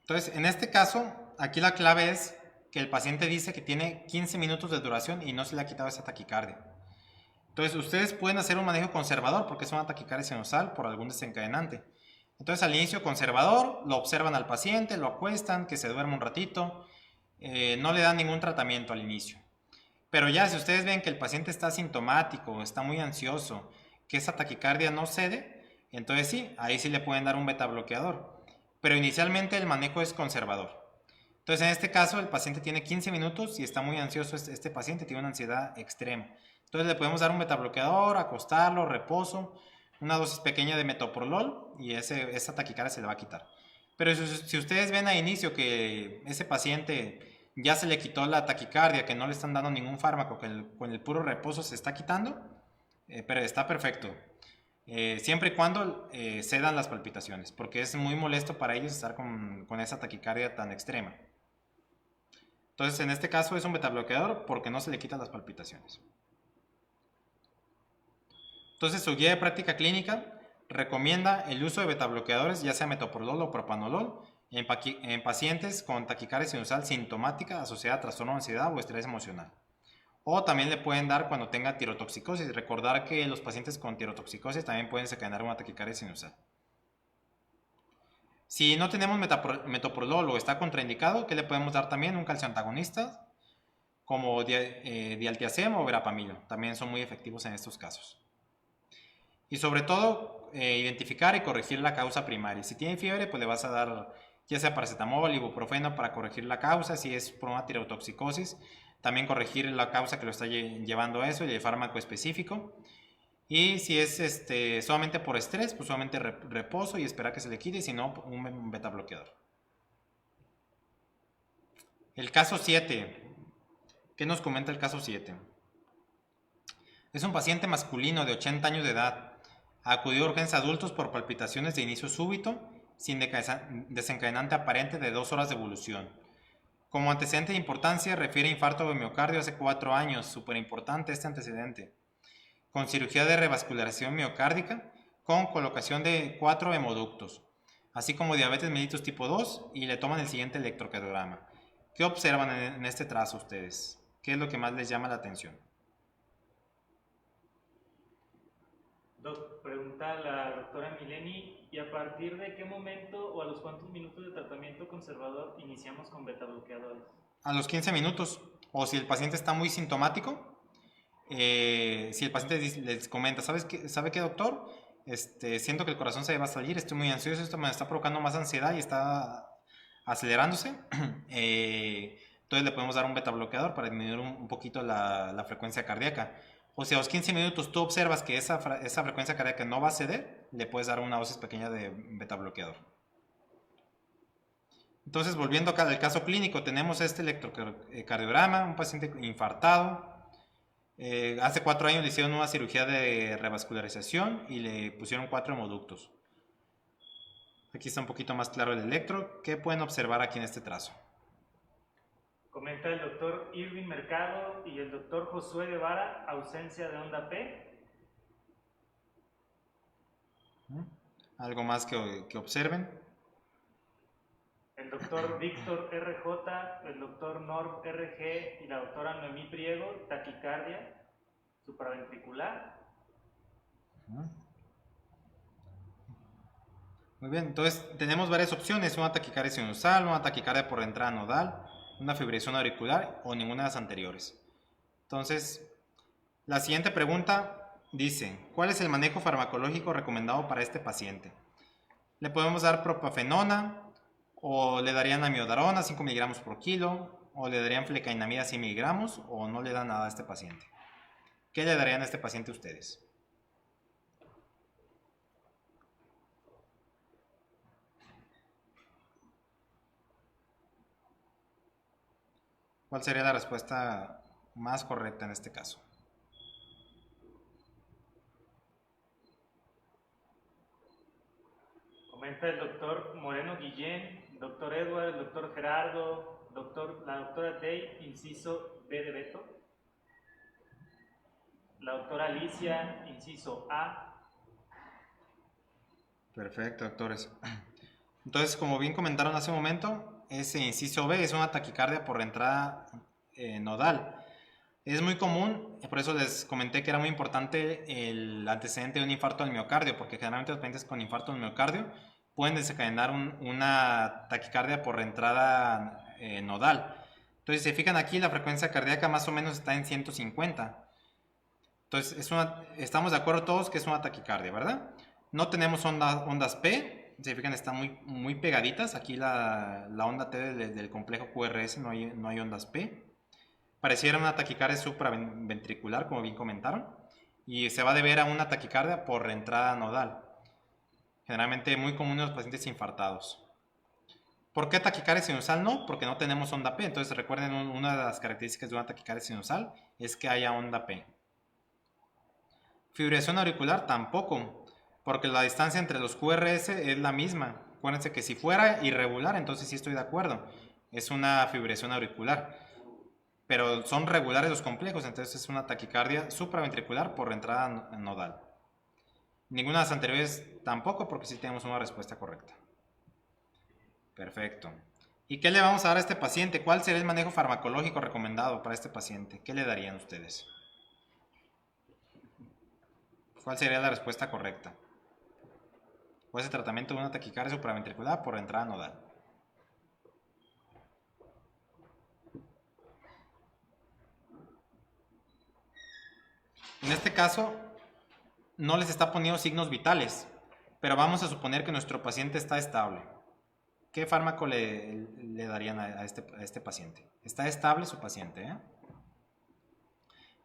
Entonces, en este caso, aquí la clave es que el paciente dice que tiene 15 minutos de duración y no se le ha quitado esa taquicardia. Entonces, ustedes pueden hacer un manejo conservador porque es una taquicardia sinusal por algún desencadenante. Entonces, al inicio conservador, lo observan al paciente, lo acuestan, que se duerma un ratito, no le dan ningún tratamiento al inicio. Pero ya, si ustedes ven que el paciente está asintomático, está muy ansioso, que esa taquicardia no cede, entonces sí, ahí sí le pueden dar un beta bloqueador. Pero inicialmente el manejo es conservador. Entonces, en este caso, el paciente tiene 15 minutos y está muy ansioso. Este paciente tiene una ansiedad extrema. Entonces, le podemos dar un beta bloqueador, acostarlo, reposo, una dosis pequeña de metoprolol y esa taquicardia se le va a quitar. Pero si ustedes ven a inicio que ese paciente ya se le quitó la taquicardia, que no le están dando ningún fármaco, que con el puro reposo se está quitando, pero está perfecto. Siempre y cuando cedan las palpitaciones, porque es muy molesto para ellos estar con esa taquicardia tan extrema. Entonces, en este caso es un beta bloqueador porque no se le quitan las palpitaciones. Entonces, su guía de práctica clínica recomienda el uso de beta bloqueadores, ya sea metoprolol o propanolol, en pacientes con taquicardia sinusal sintomática asociada a trastorno de ansiedad o estrés emocional. O también le pueden dar cuando tenga tirotoxicosis. Recordar que los pacientes con tirotoxicosis también pueden desencadenar una taquicardia sinusal. Si no tenemos metoprolol o está contraindicado, ¿qué le podemos dar también? Un calcioantagonista como dialtiazem o verapamilo. También son muy efectivos en estos casos. Y sobre todo, identificar y corregir la causa primaria. Si tiene fiebre, pues le vas a dar ya sea paracetamol, ibuprofeno para corregir la causa. Si es por una tirotoxicosis, también corregir la causa que lo está llevando a eso y el fármaco específico. Y si es solamente por estrés, pues solamente reposo y esperar que se le quite, si no, un beta bloqueador. El caso 7. ¿Qué nos comenta el caso 7? Es un paciente masculino de 80 años de edad. Acudió a urgencias adultos por palpitaciones de inicio súbito, sin desencadenante aparente de 2 horas de evolución. Como antecedente de importancia, refiere infarto de miocardio hace 4 años, súper importante este antecedente, con cirugía de revascularización miocárdica, con colocación de 4 hemoductos, así como diabetes mellitus tipo 2, y le toman el siguiente electrocardiograma. ¿Qué observan en este trazo ustedes? ¿Qué es lo que más les llama la atención? Pregunta la doctora Mileni, ¿y a partir de qué momento o a los cuántos minutos de tratamiento conservador iniciamos con beta bloqueadores? A los 15 minutos, o si el paciente está muy sintomático, si el paciente les comenta, ¿sabe qué, doctor? Siento que el corazón se va a salir, estoy muy ansioso, esto me está provocando más ansiedad y está acelerándose. Entonces le podemos dar un beta bloqueador para disminuir un poquito la frecuencia cardíaca. O si a los 15 minutos tú observas que esa frecuencia cardíaca no va a ceder, le puedes dar una dosis pequeña de beta bloqueador. Entonces, volviendo acá al caso clínico, tenemos este electrocardiograma, un paciente infartado. Hace 4 años le hicieron una cirugía de revascularización y le pusieron 4 hemoductos. Aquí está un poquito más claro el electro. ¿Qué pueden observar aquí en este trazo? Comenta el doctor Irving Mercado y el doctor Josué Guevara, ausencia de onda P. ¿Algo más que observen? El doctor Víctor RJ, el doctor Norm RG y la doctora Noemí Priego, taquicardia supraventricular. Muy bien, entonces tenemos varias opciones, una taquicardia sinusal, una taquicardia por entrada nodal, una fibrilación auricular o ninguna de las anteriores. Entonces, la siguiente pregunta dice, ¿cuál es el manejo farmacológico recomendado para este paciente? Le podemos dar propafenona, o le darían amiodarona 5 miligramos por kilo, o le darían flecainamida 100 miligramos, o no le dan nada a este paciente. ¿Qué le darían a este paciente ustedes? ¿Cuál sería la respuesta más correcta en este caso? Comenta el doctor Moreno Guillén, doctor Edward, el doctor Gerardo, la doctora Day, inciso B de Beto, la doctora Alicia, inciso A. Perfecto, doctores. Entonces, como bien comentaron hace un momento, ese inciso B es una taquicardia por entrada nodal. Es muy común, por eso les comenté que era muy importante el antecedente de un infarto al miocardio, porque generalmente los pacientes con infarto al miocardio pueden desencadenar una taquicardia por entrada nodal. Entonces, si se fijan aquí, la frecuencia cardíaca más o menos está en 150. Entonces, estamos de acuerdo todos que es una taquicardia, ¿verdad? No tenemos ondas P. Se fijan, están muy pegaditas. Aquí la onda T del complejo QRS no hay ondas P. Pareciera una taquicardia supraventricular, como bien comentaron. Y se va a deber a una taquicardia por entrada nodal. Generalmente muy común en los pacientes infartados. ¿Por qué taquicardia sinusal no? Porque no tenemos onda P. Entonces recuerden, una de las características de una taquicardia sinusal es que haya onda P. Fibrilación auricular tampoco, porque la distancia entre los QRS es la misma. Acuérdense que si fuera irregular, entonces sí estoy de acuerdo. Es una fibrilación auricular. Pero son regulares los complejos, entonces es una taquicardia supraventricular por entrada nodal. Ninguna de las anteriores tampoco, porque sí tenemos una respuesta correcta. Perfecto. ¿Y qué le vamos a dar a este paciente? ¿Cuál sería el manejo farmacológico recomendado para este paciente? ¿Qué le darían ustedes? ¿Cuál sería la respuesta correcta? ¿Cuál es el tratamiento de una taquicardia supraventricular por entrada nodal? En este caso, no les está poniendo signos vitales, pero vamos a suponer que nuestro paciente está estable. ¿Qué fármaco le darían a este paciente? Está estable su paciente, ¿eh?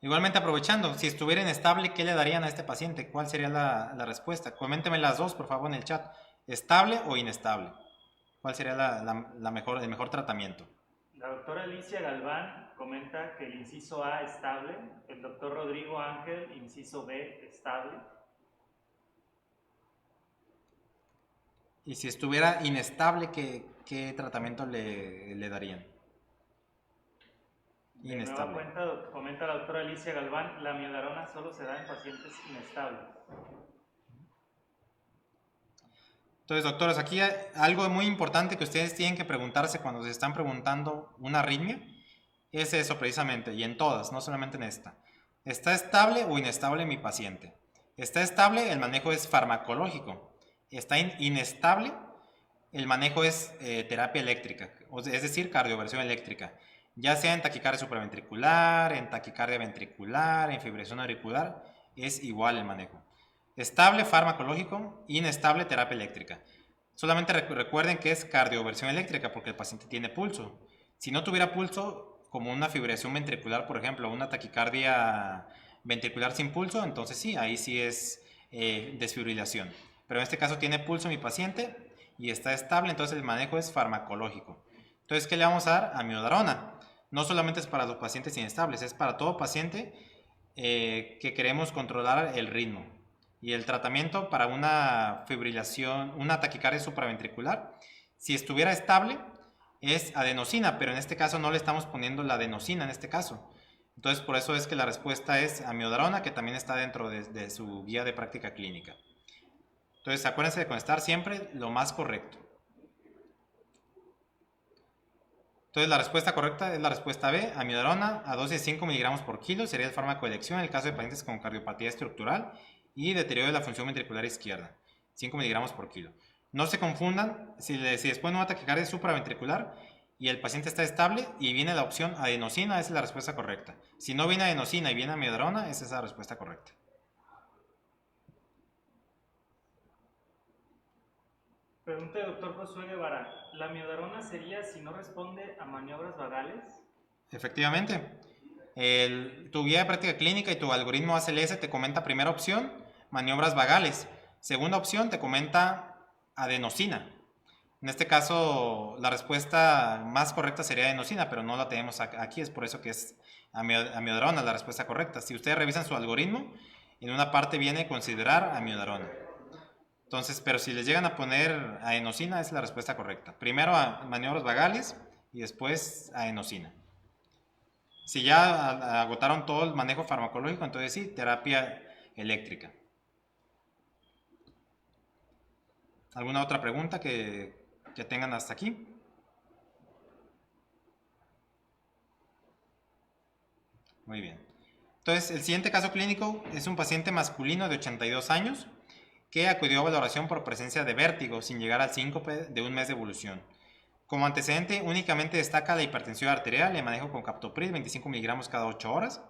Igualmente, aprovechando, si estuviera inestable, ¿qué le darían a este paciente? ¿Cuál sería la respuesta? Coméntenme las dos, por favor, en el chat. ¿Estable o inestable? ¿Cuál sería el mejor tratamiento? La doctora Alicia Galván comenta que el inciso A estable, el doctor Rodrigo Ángel, inciso B estable. Y si estuviera inestable, ¿qué tratamiento le darían? Inestable. De nueva cuenta, comenta la doctora Alicia Galván, la amiodarona solo se da en pacientes inestables. Entonces, doctores, aquí hay algo muy importante que ustedes tienen que preguntarse cuando se están preguntando una arritmia, es eso precisamente, y en todas, no solamente en esta. ¿Está estable o inestable mi paciente? Está estable, el manejo es farmacológico. Está inestable, el manejo es terapia eléctrica, es decir, cardioversión eléctrica. Ya sea en taquicardia supraventricular, en taquicardia ventricular, en fibrilación auricular, es igual el manejo. Estable, farmacológico, inestable, terapia eléctrica. Solamente recuerden que es cardioversión eléctrica porque el paciente tiene pulso. Si no tuviera pulso, como una fibrilación ventricular, por ejemplo, una taquicardia ventricular sin pulso, entonces sí, ahí sí es desfibrilación. Pero en este caso tiene pulso mi paciente y está estable, entonces el manejo es farmacológico. Entonces, ¿qué le vamos a dar? Amiodarona. No solamente es para los pacientes inestables, es para todo paciente que queremos controlar el ritmo. Y el tratamiento para una fibrilación, una taquicardia supraventricular, si estuviera estable, es adenosina, pero en este caso no le estamos poniendo la adenosina en este caso. Entonces, por eso es que la respuesta es amiodarona, que también está dentro de su guía de práctica clínica. Entonces acuérdense de contestar siempre lo más correcto. Entonces la respuesta correcta es la respuesta B, amiodarona a dosis de 5 miligramos por kilo sería el fármaco de elección en el caso de pacientes con cardiopatía estructural y deterioro de la función ventricular izquierda, 5 miligramos por kilo. No se confundan, si después de una taquicardia supraventricular y el paciente está estable y viene la opción adenosina, esa es la respuesta correcta. Si no viene adenosina y viene amiodarona, esa es la respuesta correcta. Pregunta del doctor Josué Guevara. ¿La miodarona sería si no responde a maniobras vagales? Efectivamente. Tu guía de práctica clínica y tu algoritmo ACLS te comenta primera opción, maniobras vagales. Segunda opción te comenta adenosina. En este caso, la respuesta más correcta sería adenosina, pero no la tenemos aquí, es por eso que es amiodarona la respuesta correcta. Si ustedes revisan su algoritmo, en una parte viene considerar amiodarona. Entonces, pero si les llegan a poner adenosina, es la respuesta correcta. Primero a maniobras vagales y después adenosina. Si ya agotaron todo el manejo farmacológico, entonces sí, terapia eléctrica. ¿Alguna otra pregunta que tengan hasta aquí? Muy bien. Entonces, el siguiente caso clínico es un paciente masculino de 82 años que acudió a valoración por presencia de vértigo sin llegar al síncope de un mes de evolución. Como antecedente, únicamente destaca la hipertensión arterial, el manejo con captopril, 25 miligramos cada 8 horas,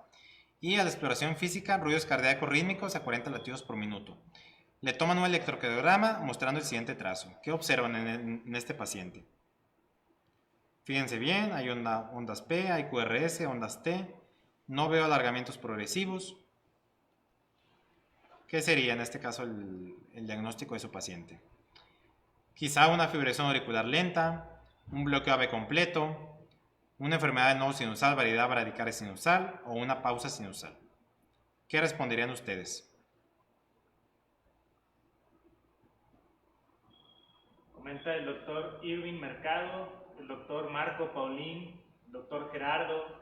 y a la exploración física, ruidos cardíacos rítmicos a 40 latidos por minuto. Le toman un electrocardiograma mostrando el siguiente trazo. ¿Qué observan en este paciente? Fíjense bien, hay ondas P, hay QRS, ondas T, no veo alargamientos progresivos. ¿Qué sería en este caso el diagnóstico de su paciente? Quizá una fibrilación auricular lenta, un bloqueo AV completo, una enfermedad de nodo sinusal, variedad bradicardia sinusal o una pausa sinusal. ¿Qué responderían ustedes? Comenta el doctor Irving Mercado, el doctor Marco Paulín, el doctor Gerardo,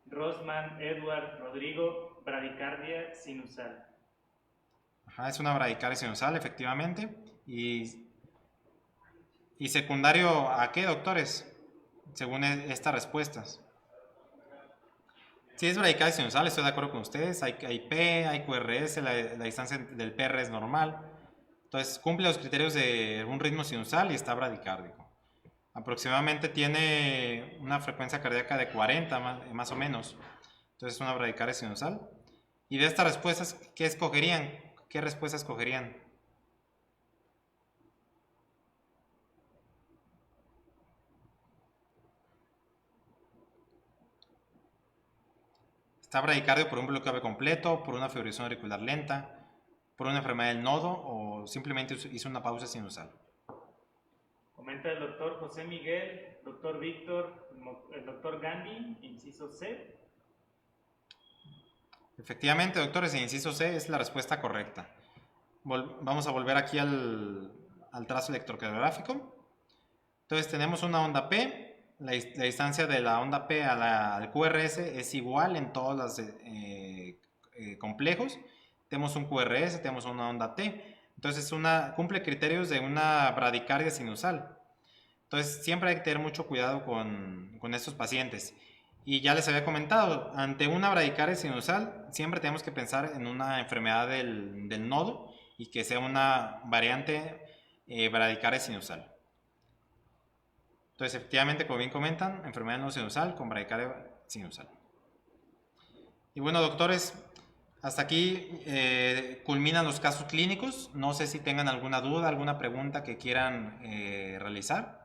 Rosman, Edward, Rodrigo, bradicardia sinusal. Ajá, es una bradicardia sinusal, efectivamente. ¿Y secundario a qué, doctores? Según estas respuestas. Si es bradicardia sinusal, estoy de acuerdo con ustedes. Hay P, hay QRS, la distancia del PR es normal. Entonces cumple los criterios de un ritmo sinusal y está bradicárdico. Aproximadamente tiene una frecuencia cardíaca de 40 más o menos. Entonces es una bradicardia sinusal. Y de estas respuestas, ¿qué escogerían? ¿Qué respuesta escogerían? Está bradicardio por un bloqueo AV completo, por una fibrilación auricular lenta, por una enfermedad del nodo o simplemente hizo una pausa sinusal. Comenta el doctor José Miguel, doctor Víctor, el doctor Gandhi, inciso C. Efectivamente, doctores, el inciso C es la respuesta correcta. Vamos a volver aquí al trazo electrocardiográfico. Entonces tenemos una onda P. La distancia de la onda P al QRS es igual en todos los complejos. Tenemos un QRS, tenemos una onda T. Entonces cumple criterios de una bradicardia sinusal. Entonces siempre hay que tener mucho cuidado con estos pacientes. Y ya les había comentado, ante una bradicardia sinusal siempre tenemos que pensar en una enfermedad del nodo y que sea una variante bradicardia sinusal. Entonces, efectivamente, como bien comentan, enfermedad no sinusal con bradicardia sinusal. Y bueno, doctores, hasta aquí culminan los casos clínicos. No sé si tengan alguna duda, alguna pregunta que quieran realizar.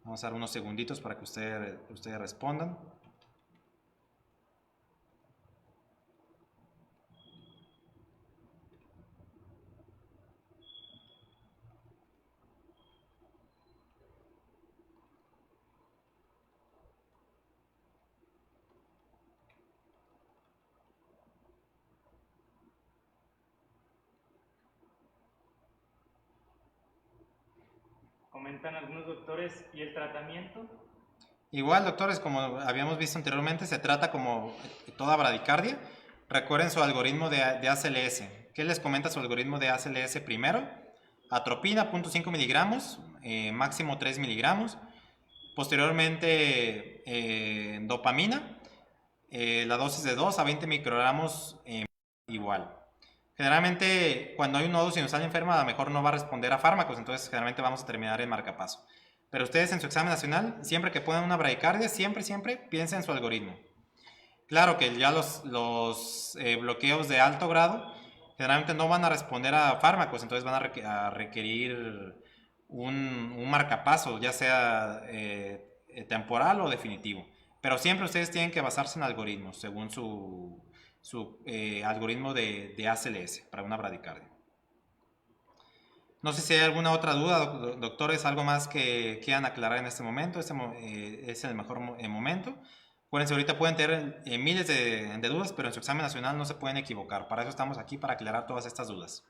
Vamos a dar unos segunditos para que ustedes respondan. Comentan algunos doctores, ¿y el tratamiento? Igual, doctores, como habíamos visto anteriormente, se trata como toda bradicardia. Recuerden su algoritmo de ACLS. ¿Qué les comenta su algoritmo de ACLS primero? Atropina, 0.5 miligramos, máximo 3 miligramos. Posteriormente, dopamina, la dosis de 2 a 20 microgramos igual. Generalmente, cuando hay un nodo sinusal enfermo, a lo mejor no va a responder a fármacos, entonces generalmente vamos a terminar en marcapaso. Pero ustedes en su examen nacional, siempre que puedan una bradicardia, siempre piensen en su algoritmo. Claro que ya los bloqueos de alto grado generalmente no van a responder a fármacos, entonces van a requerir un marcapaso, ya sea temporal o definitivo. Pero siempre ustedes tienen que basarse en algoritmos, según su algoritmo de ACLS para una bradicardia. No sé si hay alguna otra duda, doctores, algo más que quieran aclarar en este momento. Es el mejor momento. Acuérdense, ahorita pueden tener miles de dudas, pero en su examen nacional no se pueden equivocar. Para eso estamos aquí, para aclarar todas estas dudas.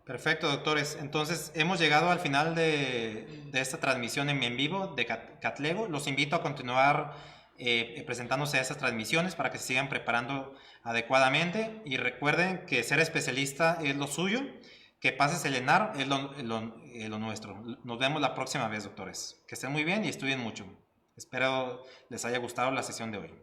Perfecto, doctores. Entonces, hemos llegado al final de esta transmisión en vivo de CatLego. Los invito a continuar presentándose a estas transmisiones para que se sigan preparando adecuadamente. Y recuerden que ser especialista es lo suyo, que pases el ENAR es lo nuestro. Nos vemos la próxima vez, doctores. Que estén muy bien y estudien mucho. Espero les haya gustado la sesión de hoy.